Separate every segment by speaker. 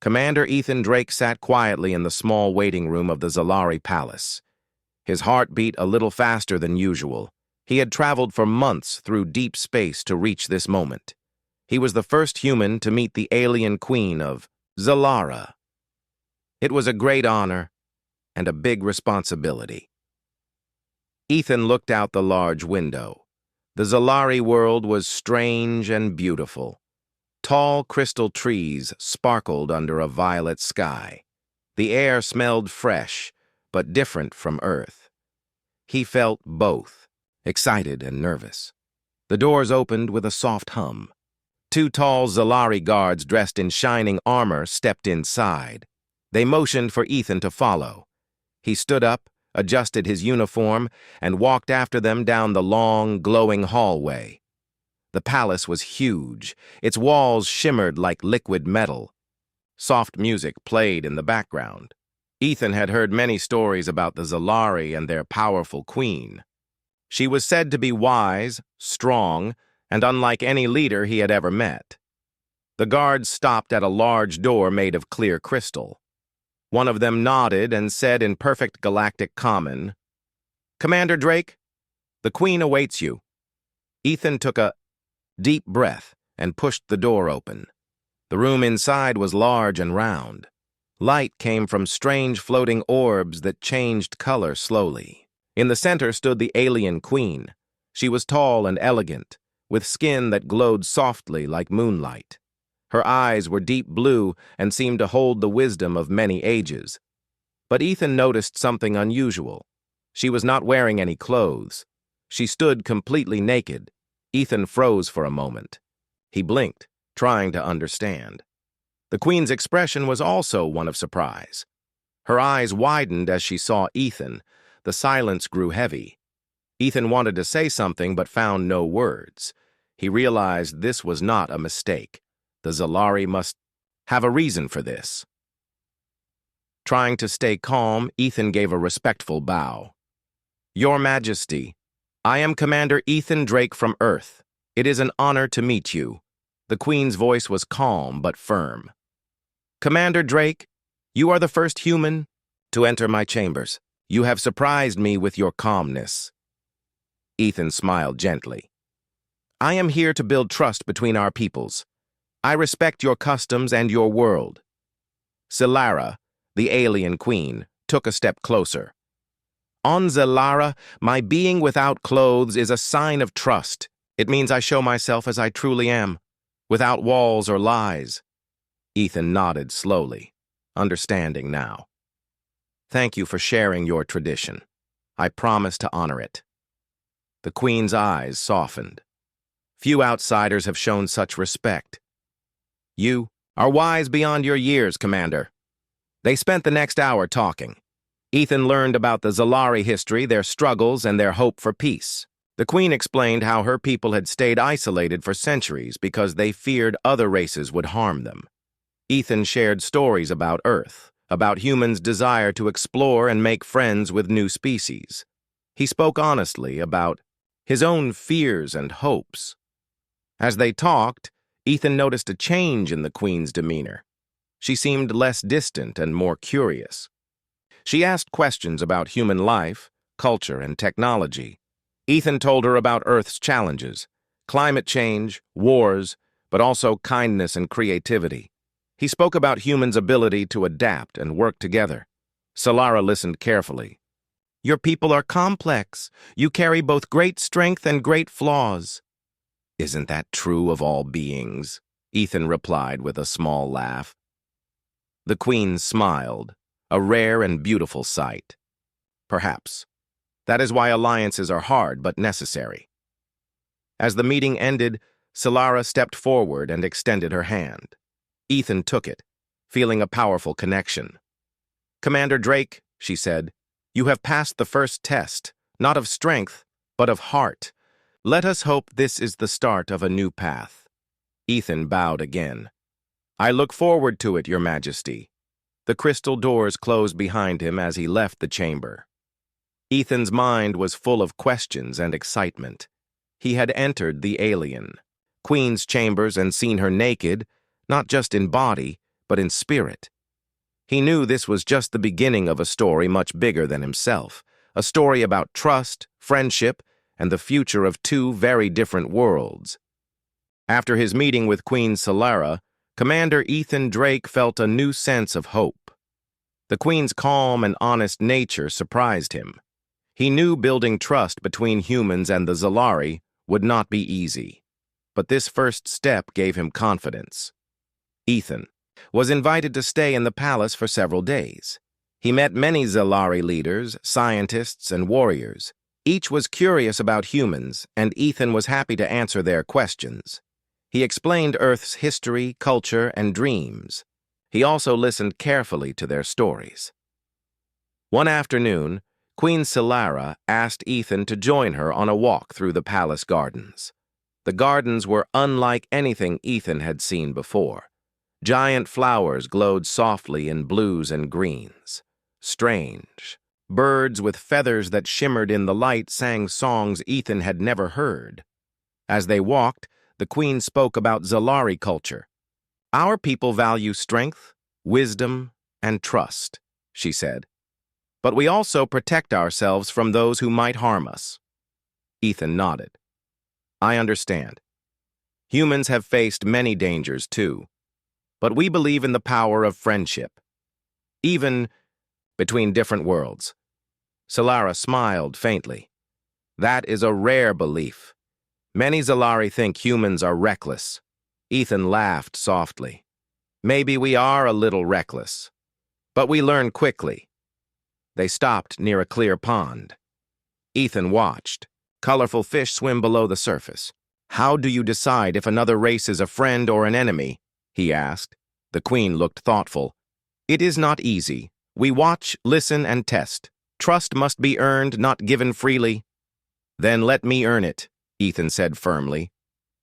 Speaker 1: Commander Ethan Drake sat quietly in the small waiting room of the Zalari Palace. His heart beat a little faster than usual. He had traveled for months through deep space to reach this moment. He was the first human to meet the alien queen of Zalara. It was a great honor and a big responsibility. Ethan looked out the large window. The Zalari world was strange and beautiful. Tall crystal trees sparkled under a violet sky. The air smelled fresh, but different from Earth. He felt both, excited and nervous. The doors opened with a soft hum. Two tall Zalari guards dressed in shining armor stepped inside. They motioned for Ethan to follow. He stood up, adjusted his uniform, and walked after them down the long, glowing hallway. The palace was huge. Its walls shimmered like liquid metal. Soft music played in the background. Ethan had heard many stories about the Zalari and their powerful queen. She was said to be wise, strong, and unlike any leader he had ever met. The guards stopped at a large door made of clear crystal. One of them nodded and said in perfect galactic common, "Commander Drake, the queen awaits you." Ethan took a deep breath and pushed the door open. The room inside was large and round. Light came from strange floating orbs that changed color slowly. In the center stood the alien queen. She was tall and elegant, with skin that glowed softly like moonlight. Her eyes were deep blue and seemed to hold the wisdom of many ages. But Ethan noticed something unusual. She was not wearing any clothes. She stood completely naked. Ethan froze for a moment. He blinked, trying to understand. The queen's expression was also one of surprise. Her eyes widened as she saw Ethan. The silence grew heavy. Ethan wanted to say something but found no words. He realized this was not a mistake. The Zalari must have a reason for this. Trying to stay calm, Ethan gave a respectful bow. "Your Majesty, I am Commander Ethan Drake from Earth. It is an honor to meet you." The Queen's voice was calm but firm. "Commander Drake, you are the first human to enter my chambers. You have surprised me with your calmness." Ethan smiled gently. "I am here to build trust between our peoples. I respect your customs and your world." Zalara, the alien queen, took a step closer. "On Zalara, my being without clothes is a sign of trust. It means I show myself as I truly am, without walls or lies." Ethan nodded slowly, understanding now. "Thank you for sharing your tradition. I promise to honor it." The queen's eyes softened. Few outsiders have shown such respect. "You are wise beyond your years, Commander." They spent the next hour talking. Ethan learned about the Zalari history, their struggles, and their hope for peace. The Queen explained how her people had stayed isolated for centuries because they feared other races would harm them. Ethan shared stories about Earth, about humans' desire to explore and make friends with new species. He spoke honestly about his own fears and hopes. As they talked, Ethan noticed a change in the Queen's demeanor. She seemed less distant and more curious. She asked questions about human life, culture, and technology. Ethan told her about Earth's challenges, climate change, wars, but also kindness and creativity. He spoke about humans' ability to adapt and work together. Zalara listened carefully. "Your people are complex. You carry both great strength and great flaws." "Isn't that true of all beings?" Ethan replied with a small laugh. The Queen smiled, a rare and beautiful sight. "Perhaps. That is why alliances are hard but necessary." As the meeting ended, Zalara stepped forward and extended her hand. Ethan took it, feeling a powerful connection. "Commander Drake," she said, "you have passed the first test, not of strength, but of heart. Let us hope this is the start of a new path." Ethan bowed again. "I look forward to it, Your Majesty." The crystal doors closed behind him as he left the chamber. Ethan's mind was full of questions and excitement. He had entered the alien Queen's chambers and seen her naked, not just in body, but in spirit. He knew this was just the beginning of a story much bigger than himself, a story about trust, friendship, and the future of two very different worlds. After his meeting with Queen Solara, Commander Ethan Drake felt a new sense of hope. The Queen's calm and honest nature surprised him. He knew building trust between humans and the Zalari would not be easy, but this first step gave him confidence. Ethan was invited to stay in the palace for several days. He met many Zalari leaders, scientists, and warriors. Each was curious about humans, and Ethan was happy to answer their questions. He explained Earth's history, culture, and dreams. He also listened carefully to their stories. One afternoon, Queen Solara asked Ethan to join her on a walk through the palace gardens. The gardens were unlike anything Ethan had seen before. Giant flowers glowed softly in blues and greens. Strange. Birds with feathers that shimmered in the light sang songs Ethan had never heard. As they walked, the Queen spoke about Zalari culture. "Our people value strength, wisdom, and trust," she said. "But we also protect ourselves from those who might harm us." Ethan nodded. "I understand. Humans have faced many dangers too, but we believe in the power of friendship, even between different worlds." Solara smiled faintly. "That is a rare belief. Many Zalari think humans are reckless." Ethan laughed softly. "Maybe we are a little reckless, but we learn quickly." They stopped near a clear pond. Ethan watched. Colorful fish swim below the surface. "How do you decide if another race is a friend or an enemy?" he asked. The Queen looked thoughtful. "It is not easy. We watch, listen, and test. Trust must be earned, not given freely." "Then let me earn it," Ethan said firmly.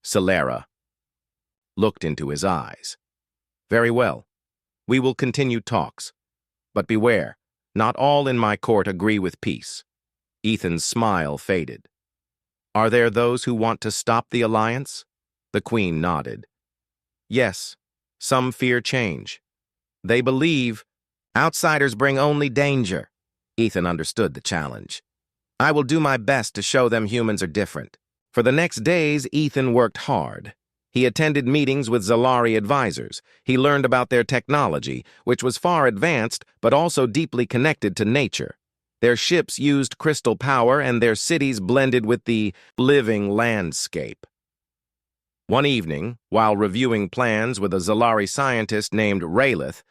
Speaker 1: Solara looked into his eyes. "Very well. We will continue talks. But beware, not all in my court agree with peace." Ethan's smile faded. "Are there those who want to stop the alliance?" The Queen nodded. "Yes, some fear change. They believe outsiders bring only danger." Ethan understood the challenge. "I will do my best to show them humans are different." For the next days, Ethan worked hard. He attended meetings with Zalari advisors. He learned about their technology, which was far advanced but also deeply connected to nature. Their ships used crystal power and their cities blended with the living landscape. One evening, while reviewing plans with a Zalari scientist named Raylith,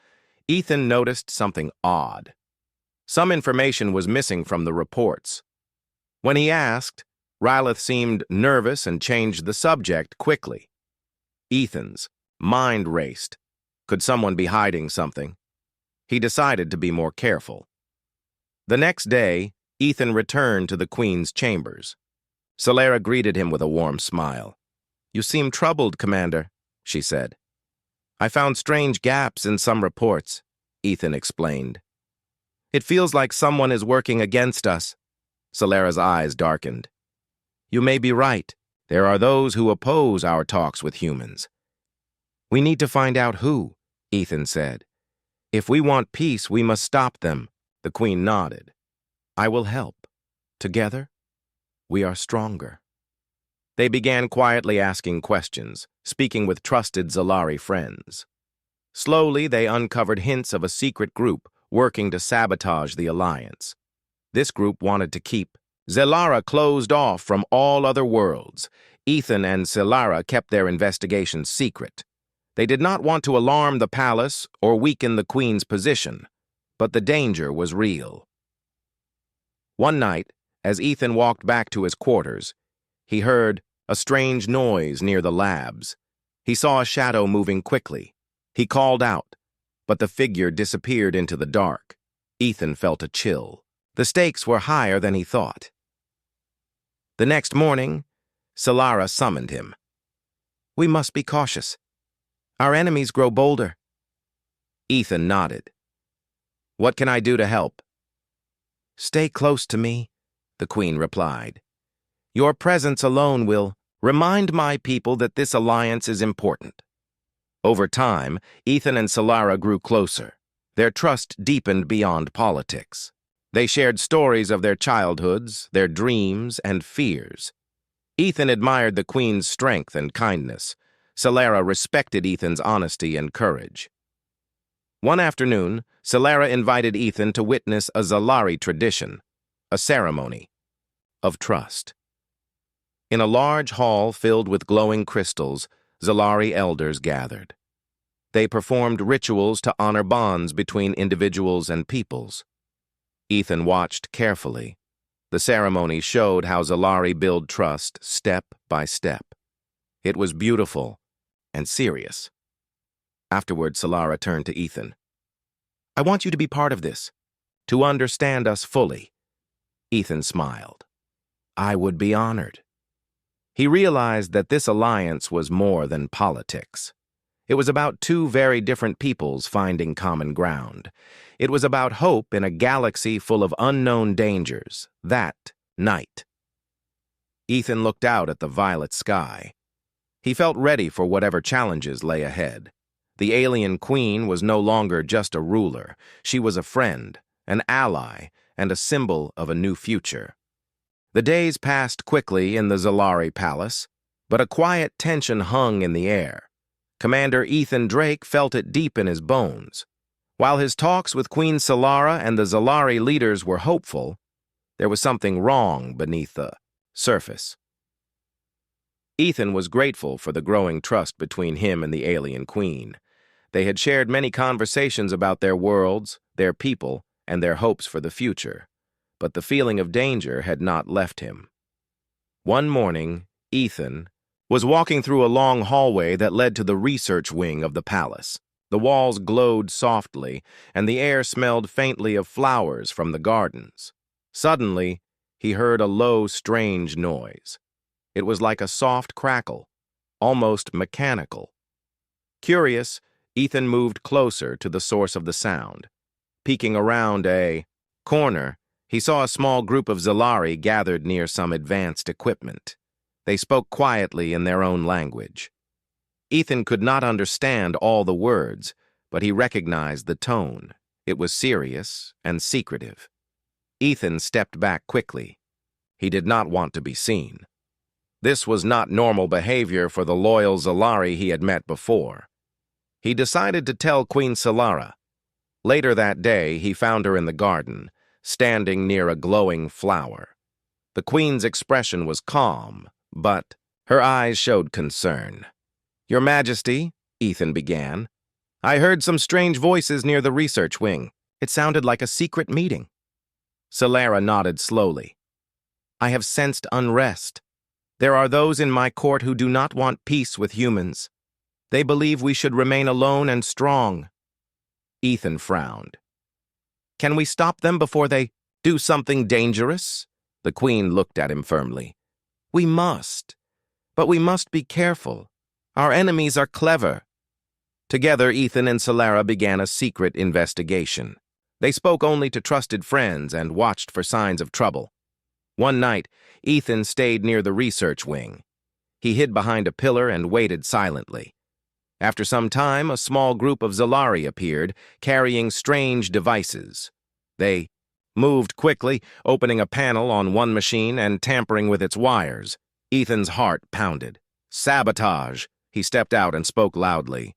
Speaker 1: Ethan noticed something odd. Some information was missing from the reports. When he asked, Raylith seemed nervous and changed the subject quickly. Ethan's mind raced. Could someone be hiding something? He decided to be more careful. The next day, Ethan returned to the Queen's chambers. Solara greeted him with a warm smile. "You seem troubled, Commander," she said. "I found strange gaps in some reports," Ethan explained. "It feels like someone is working against us." Solara's eyes darkened. "You may be right. There are those who oppose our talks with humans." "We need to find out who," Ethan said. "If we want peace, we must stop them." The Queen nodded. "I will help. Together, we are stronger." They began quietly asking questions, speaking with trusted Zalari friends. Slowly, they uncovered hints of a secret group working to sabotage the alliance. This group wanted to keep Zalara closed off from all other worlds. Ethan and Solara kept their investigation secret. They did not want to alarm the palace or weaken the Queen's position, but the danger was real. One night, as Ethan walked back to his quarters, he heard a strange noise near the labs. He saw a shadow moving quickly. He called out, but the figure disappeared into the dark. Ethan felt a chill. The stakes were higher than he thought. The next morning, Solara summoned him. "We must be cautious. Our enemies grow bolder." Ethan nodded. "What can I do to help?" "Stay close to me," the Queen replied. "Your presence alone will remind my people that this alliance is important." Over time, Ethan and Solara grew closer. Their trust deepened beyond politics. They shared stories of their childhoods, their dreams, and fears. Ethan admired the Queen's strength and kindness. Solara respected Ethan's honesty and courage. One afternoon, Solara invited Ethan to witness a Zalari tradition, a ceremony of trust. In a large hall filled with glowing crystals, Zalari elders gathered. They performed rituals to honor bonds between individuals and peoples. Ethan watched carefully. The ceremony showed how Zalari build trust step by step. It was beautiful and serious. Afterward, Solara turned to Ethan. "I want you to be part of this, to understand us fully." Ethan smiled. "I would be honored." He realized that this alliance was more than politics. It was about two very different peoples finding common ground. It was about hope in a galaxy full of unknown dangers, that night. Ethan looked out at the violet sky. He felt ready for whatever challenges lay ahead. The alien queen was no longer just a ruler. She was a friend, an ally, and a symbol of a new future. The days passed quickly in the Zalari palace, but a quiet tension hung in the air. Commander Ethan Drake felt it deep in his bones. While his talks with Queen Solara and the Zalari leaders were hopeful, there was something wrong beneath the surface. Ethan was grateful for the growing trust between him and the alien queen. They had shared many conversations about their worlds, their people, and their hopes for the future, but the feeling of danger had not left him. One morning, Ethan was walking through a long hallway that led to the research wing of the palace. The walls glowed softly, and the air smelled faintly of flowers from the gardens. Suddenly, he heard a low, strange noise. It was like a soft crackle, almost mechanical. Curious, Ethan moved closer to the source of the sound. Peeking around a corner, he saw a small group of Zalari gathered near some advanced equipment. They spoke quietly in their own language. Ethan could not understand all the words, but he recognized the tone. It was serious and secretive. Ethan stepped back quickly. He did not want to be seen. This was not normal behavior for the loyal Zalari he had met before. He decided to tell Queen Solara. Later that day, he found her in the garden, standing near a glowing flower. The queen's expression was calm, but her eyes showed concern. "Your Majesty," Ethan began, "I heard some strange voices near the research wing. It sounded like a secret meeting." Solara nodded slowly. "I have sensed unrest. There are those in my court who do not want peace with humans. They believe we should remain alone and strong." Ethan frowned. "Can we stop them before they do something dangerous?" The queen looked at him firmly. "We must. But we must be careful. Our enemies are clever." Together, Ethan and Solara began a secret investigation. They spoke only to trusted friends and watched for signs of trouble. One night, Ethan stayed near the research wing. He hid behind a pillar and waited silently. After some time, a small group of Zalari appeared, carrying strange devices. They moved quickly, opening a panel on one machine and tampering with its wires. Ethan's heart pounded. "Sabotage!" He stepped out and spoke loudly.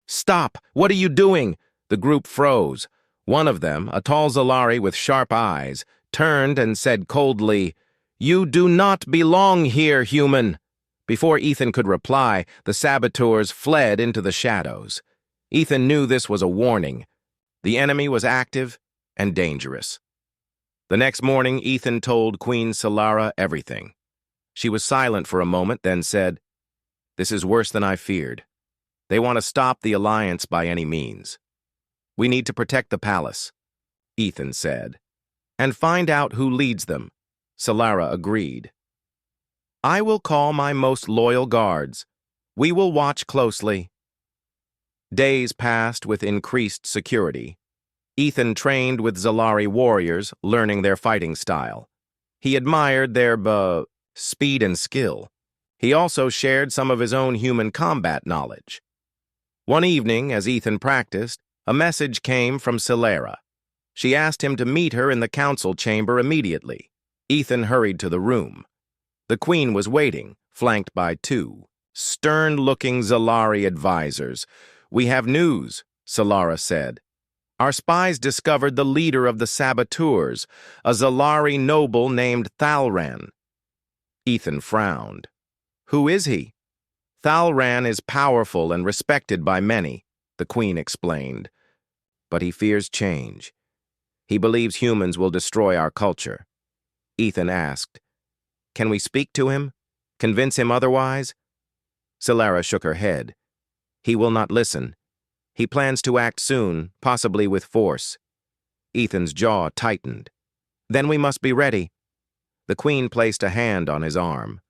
Speaker 1: "Stop! What are you doing?" The group froze. One of them, a tall Zalari with sharp eyes, turned and said coldly, "You do not belong here, human." Before Ethan could reply, the saboteurs fled into the shadows. Ethan knew this was a warning. The enemy was active and dangerous. The next morning, Ethan told Queen Solara everything. She was silent for a moment, then said, "This is worse than I feared. They want to stop the alliance by any means. We need to protect the palace," Ethan said, "and find out who leads them." Solara agreed. "I will call my most loyal guards. We will watch closely." Days passed with increased security. Ethan trained with Zalari warriors, learning their fighting style. He admired their speed and skill. He also shared some of his own human combat knowledge. One evening, as Ethan practiced, a message came from Celera. She asked him to meet her in the council chamber immediately. Ethan hurried to the room. The queen was waiting, flanked by two stern-looking Zalari advisors. "We have news," Solara said. "Our spies discovered the leader of the saboteurs, a Zalari noble named Thalran." Ethan frowned. "Who is he?" "Thalran is powerful and respected by many," the queen explained. "But he fears change. He believes humans will destroy our culture." Ethan asked, "Can we speak to him? Convince him otherwise?" Celera shook her head. "He will not listen. He plans to act soon, possibly with force." Ethan's jaw tightened. "Then we must be ready." The queen placed a hand on his arm.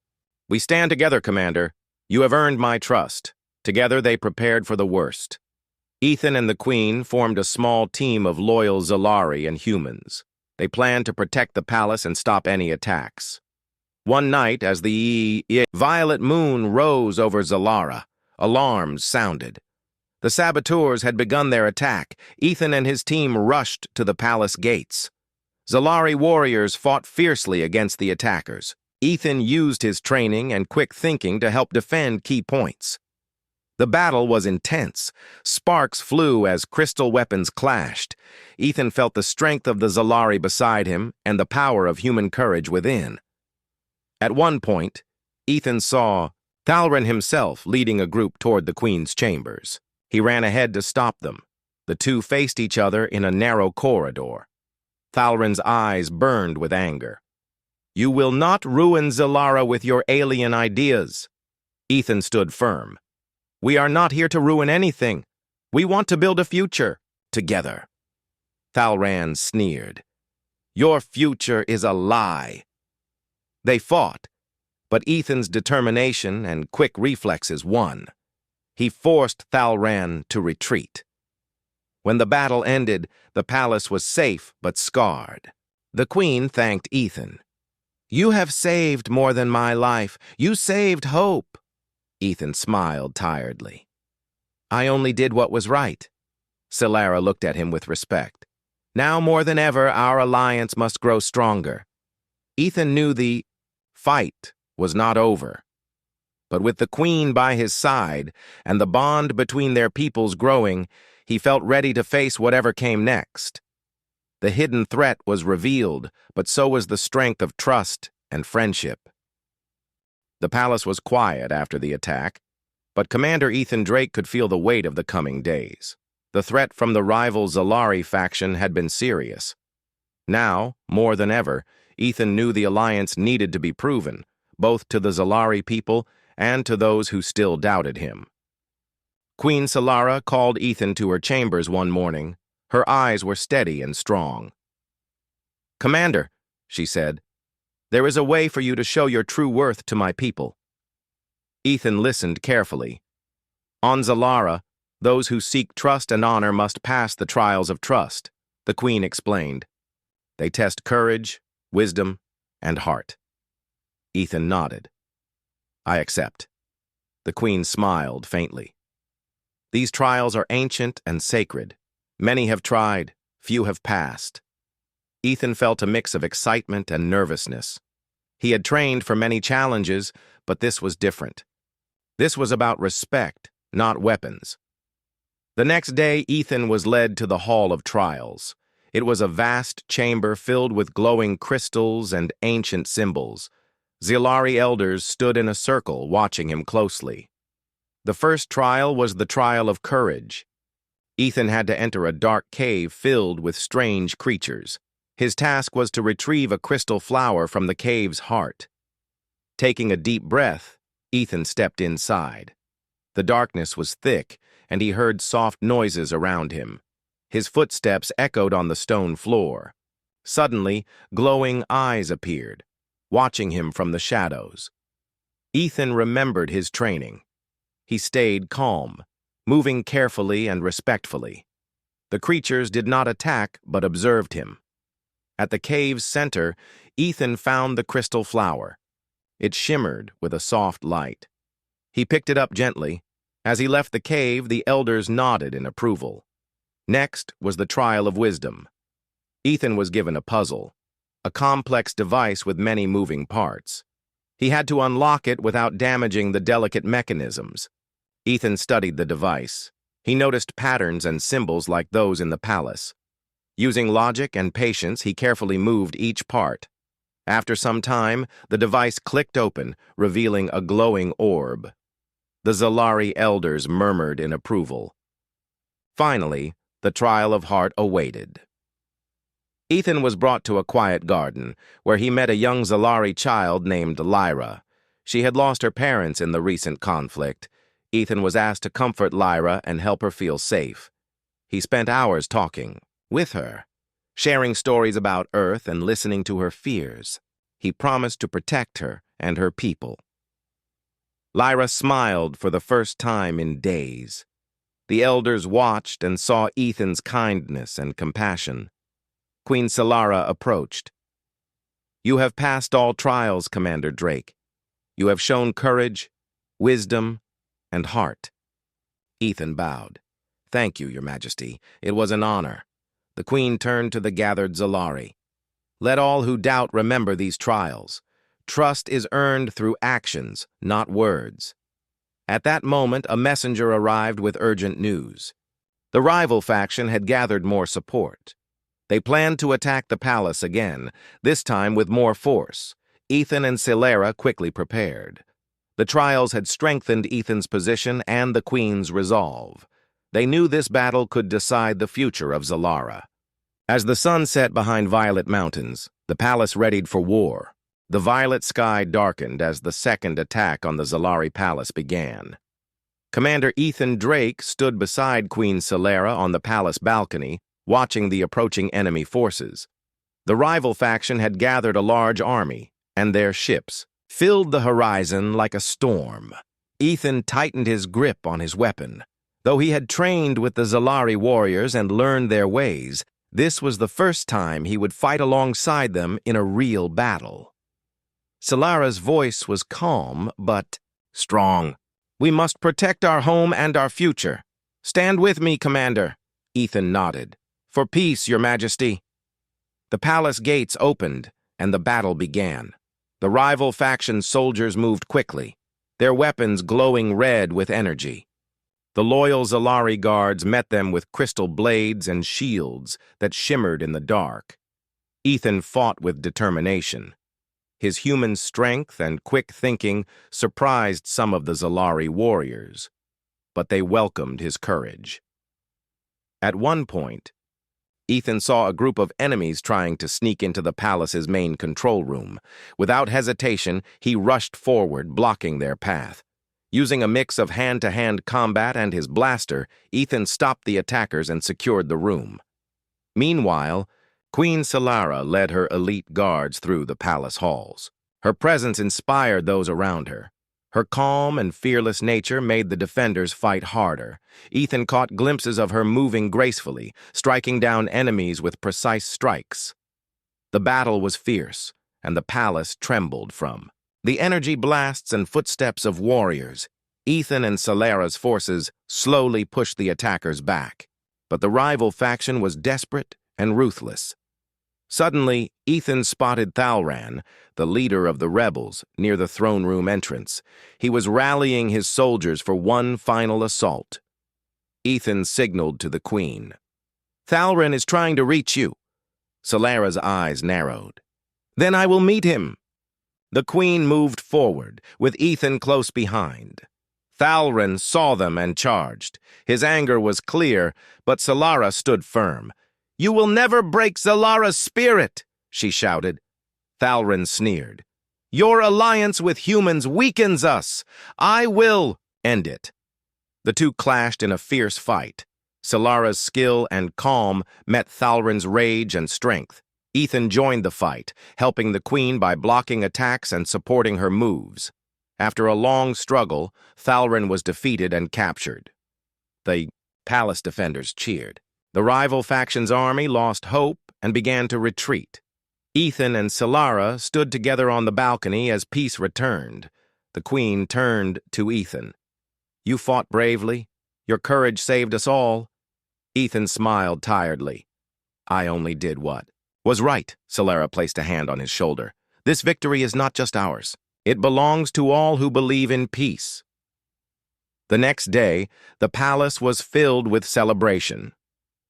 Speaker 1: "We stand together, Commander. You have earned my trust." Together they prepared for the worst. Ethan and the queen formed a small team of loyal Zalari and humans. They planned to protect the palace and stop any attacks. One night, as the violet moon rose over Zalara, alarms sounded. The saboteurs had begun their attack. Ethan and his team rushed to the palace gates. Zalari warriors fought fiercely against the attackers. Ethan used his training and quick thinking to help defend key points. The battle was intense. Sparks flew as crystal weapons clashed. Ethan felt the strength of the Zalari beside him and the power of human courage within. At one point, Ethan saw Thalran himself leading a group toward the queen's chambers. He ran ahead to stop them. The two faced each other in a narrow corridor. Thalran's eyes burned with anger. "You will not ruin Zalara with your alien ideas." Ethan stood firm. "We are not here to ruin anything. We want to build a future together." Thalran sneered. "Your future is a lie." They fought, but Ethan's determination and quick reflexes won. He forced Thalran to retreat. When the battle ended, the palace was safe but scarred. The queen thanked Ethan. "You have saved more than my life. You saved hope." Ethan smiled tiredly. "I only did what was right." Celera looked at him with respect. "Now more than ever, our alliance must grow stronger." Ethan knew the fight was not over. But with the queen by his side and the bond between their peoples growing, he felt ready to face whatever came next. The hidden threat was revealed, but so was the strength of trust and friendship. The palace was quiet after the attack, but Commander Ethan Drake could feel the weight of the coming days. The threat from the rival Zalari faction had been serious. Now, more than ever, Ethan knew the alliance needed to be proven, both to the Zalari people and to those who still doubted him. Queen Solara called Ethan to her chambers one morning. Her eyes were steady and strong. "Commander," she said, "there is a way for you to show your true worth to my people." Ethan listened carefully. "On Zalara, those who seek trust and honor must pass the trials of trust," the queen explained. "They test courage, wisdom, and heart." Ethan nodded. "I accept." The queen smiled faintly. "These trials are ancient and sacred. Many have tried, few have passed." Ethan felt a mix of excitement and nervousness. He had trained for many challenges, but this was different. This was about respect, not weapons. The next day, Ethan was led to the Hall of Trials. It was a vast chamber filled with glowing crystals and ancient symbols. Zalari elders stood in a circle, watching him closely. The first trial was the trial of courage. Ethan had to enter a dark cave filled with strange creatures. His task was to retrieve a crystal flower from the cave's heart. Taking a deep breath, Ethan stepped inside. The darkness was thick, and he heard soft noises around him. His footsteps echoed on the stone floor. Suddenly, glowing eyes appeared, watching him from the shadows. Ethan remembered his training. He stayed calm, moving carefully and respectfully. The creatures did not attack, but observed him. At the cave's center, Ethan found the crystal flower. It shimmered with a soft light. He picked it up gently, As he left the cave, the elders nodded in approval. Next was the trial of wisdom. Ethan was given a puzzle, a complex device with many moving parts. He had to unlock it without damaging the delicate mechanisms. Ethan studied the device. He noticed patterns and symbols like those in the palace. Using logic and patience, he carefully moved each part. After some time, the device clicked open, revealing a glowing orb. The Zalari elders murmured in approval. Finally, the trial of heart awaited. Ethan was brought to a quiet garden, where he met a young Zalari child named Lyra. She had lost her parents in the recent conflict. Ethan was asked to comfort Lyra and help her feel safe. He spent hours talking with her, sharing stories about Earth and listening to her fears. He promised to protect her and her people. Lyra smiled for the first time in days. The elders watched and saw Ethan's kindness and compassion. Queen Solara approached. "You have passed all trials, Commander Drake. You have shown courage, wisdom, and heart." Ethan bowed. "Thank you, Your Majesty. It was an honor." The Queen turned to the gathered Zalari. "Let all who doubt remember these trials. Trust is earned through actions, not words." At that moment, a messenger arrived with urgent news. The rival faction had gathered more support. They planned to attack the palace again, this time with more force. Ethan and Solara quickly prepared. The trials had strengthened Ethan's position and the Queen's resolve. They knew this battle could decide the future of Zalara. As the sun set behind Violet Mountains, the palace readied for war. The violet sky darkened as the second attack on the Zalari palace began. Commander Ethan Drake stood beside Queen Solara on the palace balcony, watching the approaching enemy forces. The rival faction had gathered a large army, and their ships filled the horizon like a storm. Ethan tightened his grip on his weapon. Though he had trained with the Zalari warriors and learned their ways, this was the first time he would fight alongside them in a real battle. Solara's voice was calm, but strong. "We must protect our home and our future. Stand with me, Commander." Ethan nodded. "For peace, Your Majesty." The palace gates opened, and the battle began. The rival faction's soldiers moved quickly, their weapons glowing red with energy. The loyal Zalari guards met them with crystal blades and shields that shimmered in the dark. Ethan fought with determination. His human strength and quick thinking surprised some of the Zalari warriors, but they welcomed his courage. At one point, Ethan saw a group of enemies trying to sneak into the palace's main control room. Without hesitation, he rushed forward, blocking their path. Using a mix of hand-to-hand combat and his blaster, Ethan stopped the attackers and secured the room. Meanwhile, Queen Solara led her elite guards through the palace halls. Her presence inspired those around her. Her calm and fearless nature made the defenders fight harder. Ethan caught glimpses of her moving gracefully, striking down enemies with precise strikes. The battle was fierce, and the palace trembled from the energy blasts and footsteps of warriors. Ethan and Solara's forces slowly pushed the attackers back, but the rival faction was desperate and ruthless. Suddenly, Ethan spotted Thalran, the leader of the rebels, near the throne room entrance. He was rallying his soldiers for one final assault. Ethan signaled to the queen. "Thalran is trying to reach you." Solara's eyes narrowed. "Then I will meet him." The queen moved forward, with Ethan close behind. Thalran saw them and charged. His anger was clear, but Solara stood firm. "You will never break Zalara's spirit," she shouted. Thalran sneered. "Your alliance with humans weakens us. I will end it." The two clashed in a fierce fight. Solara's skill and calm met Thalran's rage and strength. Ethan joined the fight, helping the queen by blocking attacks and supporting her moves. After a long struggle, Thalran was defeated and captured. The palace defenders cheered. The rival faction's army lost hope and began to retreat. Ethan and Solara stood together on the balcony as peace returned. The queen turned to Ethan. You fought bravely. Your courage saved us all. Ethan smiled tiredly. I only did what was right. Solara placed a hand on his shoulder. This victory is not just ours. It belongs to all who believe in peace. The next day, the palace was filled with celebration.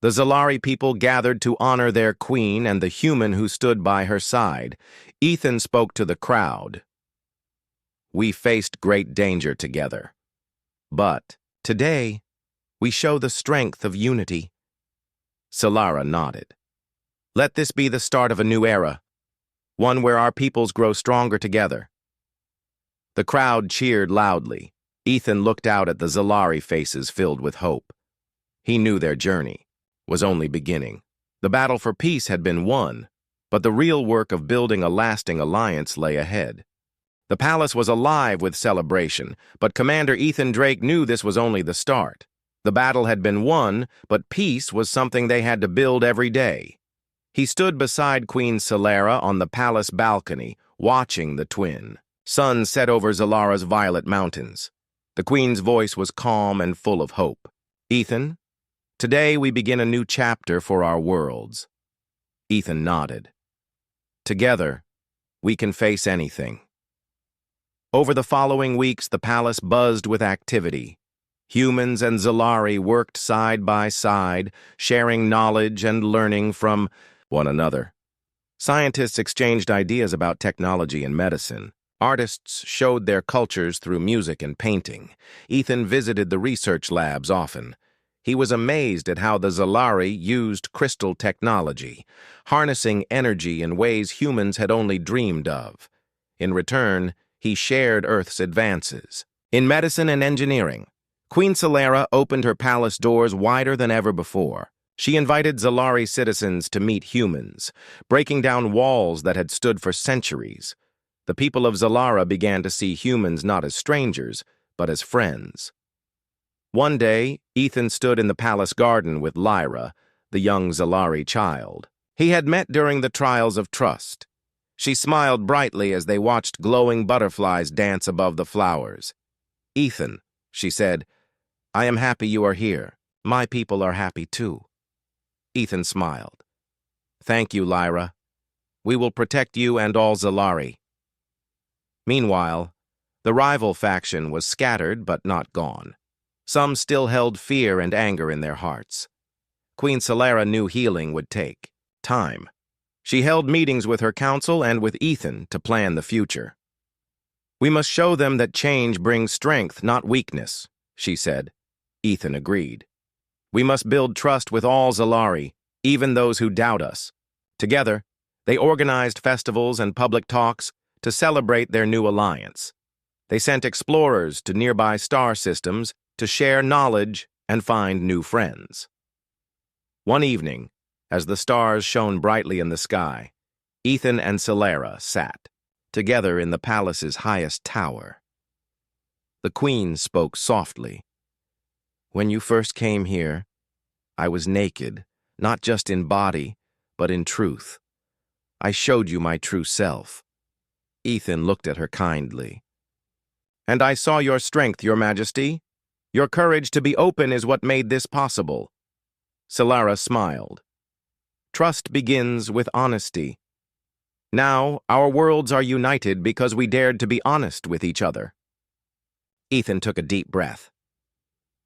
Speaker 1: The Zalari people gathered to honor their queen and the human who stood by her side. Ethan spoke to the crowd. We faced great danger together. But today, we show the strength of unity. Solara nodded. Let this be the start of a new era, one where our peoples grow stronger together. The crowd cheered loudly. Ethan looked out at the Zalari faces filled with hope. He knew their journey was only beginning. The battle for peace had been won, but the real work of building a lasting alliance lay ahead. The palace was alive with celebration, but Commander Ethan Drake knew this was only the start. The battle had been won, but peace was something they had to build every day. He stood beside Queen Solara on the palace balcony, watching the twin. Sun set over Zalara's violet mountains. The queen's voice was calm and full of hope. Ethan, today we begin a new chapter for our worlds. Ethan nodded. Together, we can face anything. Over the following weeks, the palace buzzed with activity. Humans and Zalari worked side by side, sharing knowledge and learning from one another. Scientists exchanged ideas about technology and medicine. Artists showed their cultures through music and painting. Ethan visited the research labs often. He was amazed at how the Zalari used crystal technology, harnessing energy in ways humans had only dreamed of. In return, he shared Earth's advances. In medicine and engineering, Queen Solara opened her palace doors wider than ever before. She invited Zalari citizens to meet humans, breaking down walls that had stood for centuries. The people of Zalara began to see humans not as strangers, but as friends. One day, Ethan stood in the palace garden with Lyra, the young Zalari child. He had met during the trials of trust. She smiled brightly as they watched glowing butterflies dance above the flowers. Ethan, she said, I am happy you are here. My people are happy too. Ethan smiled. Thank you, Lyra. We will protect you and all Zalari. Meanwhile, the rival faction was scattered but not gone. Some still held fear and anger in their hearts. Queen Solara knew healing would take time. She held meetings with her council and with Ethan to plan the future. We must show them that change brings strength, not weakness, she said. Ethan agreed. We must build trust with all Zalari, even those who doubt us. Together, they organized festivals and public talks to celebrate their new alliance. They sent explorers to nearby star systems to share knowledge and find new friends. One evening, as the stars shone brightly in the sky, Ethan and Solara sat together in the palace's highest tower. The queen spoke softly. When you first came here, I was naked, not just in body, but in truth. I showed you my true self. Ethan looked at her kindly. And I saw your strength, Your Majesty. Your courage to be open is what made this possible. Solara smiled. Trust begins with honesty. Now, our worlds are united because we dared to be honest with each other. Ethan took a deep breath.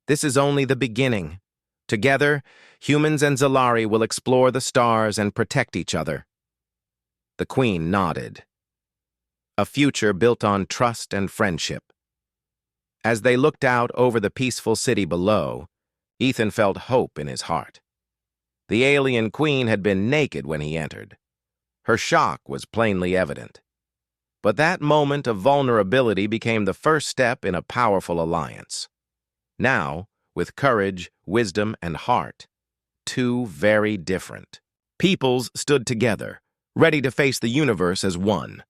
Speaker 1: This is only the beginning. Together, humans and Zalari will explore the stars and protect each other. The queen nodded. A future built on trust and friendship. As they looked out over the peaceful city below, Ethan felt hope in his heart. The alien queen had been naked when he entered. Her shock was plainly evident. But that moment of vulnerability became the first step in a powerful alliance. Now, with courage, wisdom, and heart, two very different peoples stood together, ready to face the universe as one.